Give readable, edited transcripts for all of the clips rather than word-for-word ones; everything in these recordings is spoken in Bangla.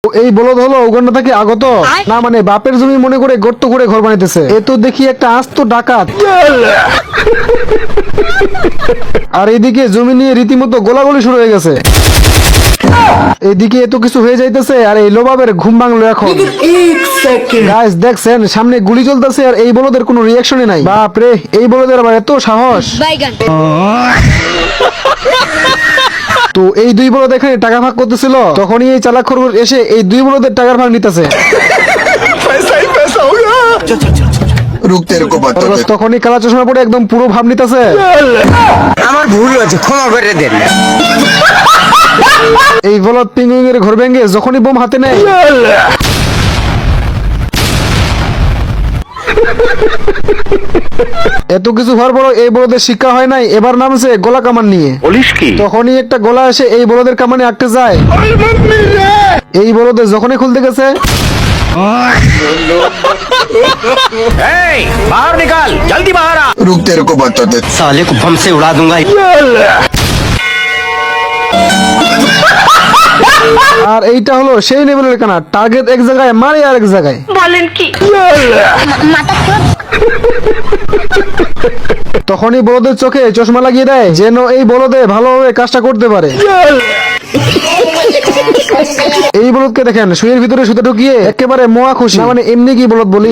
এই বলদ হলো উগান্ডা থেকে আগত, না মানে বাপের জমি মনে করে গর্ত করে ঘর বানাইতেছে। এ তো দেখি একটা আস্ত ডাকাত। আর এদিকে জমি নিয়ে রীতিমতো গোলাগুলি শুরু হয়ে গেছে। এদিকে এত কিছু হয়ে যাইতেছে আর এই লোবাবের ঘুম ভাঙলো এখন। গাইস দেখছেন সামনে গুলি চলতেছে আর এই বলদের কোনো রিয়াকশনই নাই। বাপ রে, এই বলদের আবার এত সাহস। তো এই দুই বলদ এখানে টাকা ভাগ করতেছিল, তখনই এই চালাক খরগোশ এসে এই দুই বলদের টাকার ভাগ নিতেছে। তখনই কালা চশমা পরে একদম পুরো ভাব নিতেছে। আমার ভুল হয়েছে, ক্ষমা করে দেন। এই বলদ পিঙ্গুইং এর ঘর ভেঙে যখনই বোম হাতে নেয়, এত কিছু হওয়ার পরও এই বলদের শিক্ষা হয় নাই, এবার নামছে গোলা কামান নিয়ে। তখনই একটা গোলা এসে এই বলদের কামানে আটকে যায়। এই বলদের যখনই খুলতে গেছে, बाहर निकाल, जल्दी बाहर आ। रुक, तेरे को बताते साले को बम से उड़ा दूंगा। আর এইটা হলো সেই লেভেলের কানা, টার্গেট এক জায়গায় মারে আর এক জায়গায়। বলেন কি? তখনই বলদের চোখে চশমা লাগিয়ে দেয় যেন এই বলদে ভালোভাবে কাজটা করতে পারে। এই বলদকে দেখেন শুয়ের ভিতরে সুতা ঢুকিয়ে একেবারে মোয়া খুশি, না মানে এমনি কি বলদ বলি।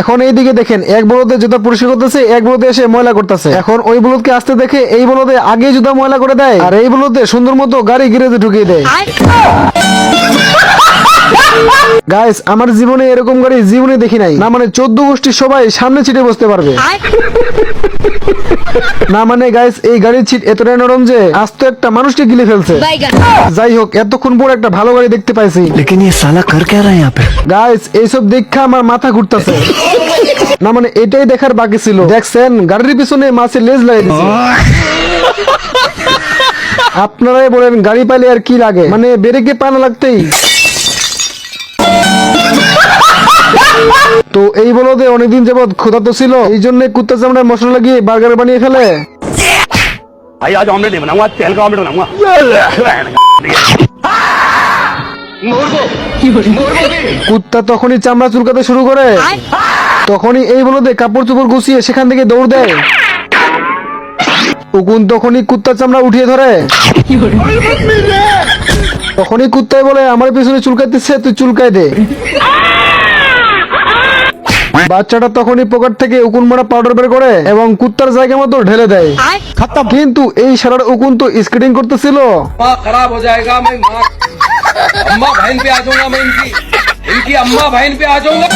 এখন এইদিকে দেখেন এক বলদে জুতা পরিষ্কার করতেছে, এক বলদে এসে ময়লা করতেছে। এখন ওই বলদকে আসতে দেখে এই বলদে আগে জুতা ময়লা করে দেয় আর এই বলদে সুন্দর মতো গাড়ি গ্যারেজে ঢুকিয়ে দেয়। গাইস আমার জীবনে এরকম গাড়ি জীবনে দেখি নাই, না মানে 14 গোষ্ঠীর সবাই সামনে ছিটে বসতে পারবে। না মানে গাইস এই গাড়ির ছিট এতটাই নরম যে আস্ত একটা মানুষকে গিলে ফেলছে। যাই হোক এতক্ষণ পর একটা ভালো গাড়ি দেখতে পাইছি। लेकिन ये साला कर क्या रहा है यहाँ पे? গাইস এইসব দেখা আমার মাথা ঘুরতেছে। না মানে এটাই দেখার বাকি ছিল। দেখছেন গাড়ির পিছনে মাছের লেজ লাগিয়ে দিয়েছে। আপনারাই বলেন গাড়ি পাইলে আর কি লাগে, মানে ব্রেকে পানা লাগতেই। তো এই বলদে অনেকদিন যাবত ক্ষুধার্ত ছিল, এই জন্য কুত্তা চামড়ায় মশলা লাগিয়ে বার্গার বানিয়ে ফেলে। भाई आज ऑमलेट नहीं बनाऊंगा, तेल का ऑमलेट बनाऊंगा। কুত্তা তখনই চামড়া চুলকাতে শুরু করে। তখনই এই বলদে কাপড় চোপড় গুছিয়ে সেখান থেকে দৌড় দেয়। উকুন তখনই কুত্তার চামড়া উঠিয়ে ধরে। তখনই কুত্তাই বলে আমার পিছনে চুলকাইতেছে, তুই চুলকাই দে। বাচ্চাটা তখনই পকেট থেকে উকুন মারা পাউডার বের করে এবং কুত্তার জায়গা মতো ঢেলে দেয়। কিন্তু এই সারার উকুন তো স্কেটিং করতেছিল। खराब हो जाएगा, मैं अम्मा बहन पे आ जाऊंगा, मैं इनकी अम्मा बहन पे आ जाऊंगा।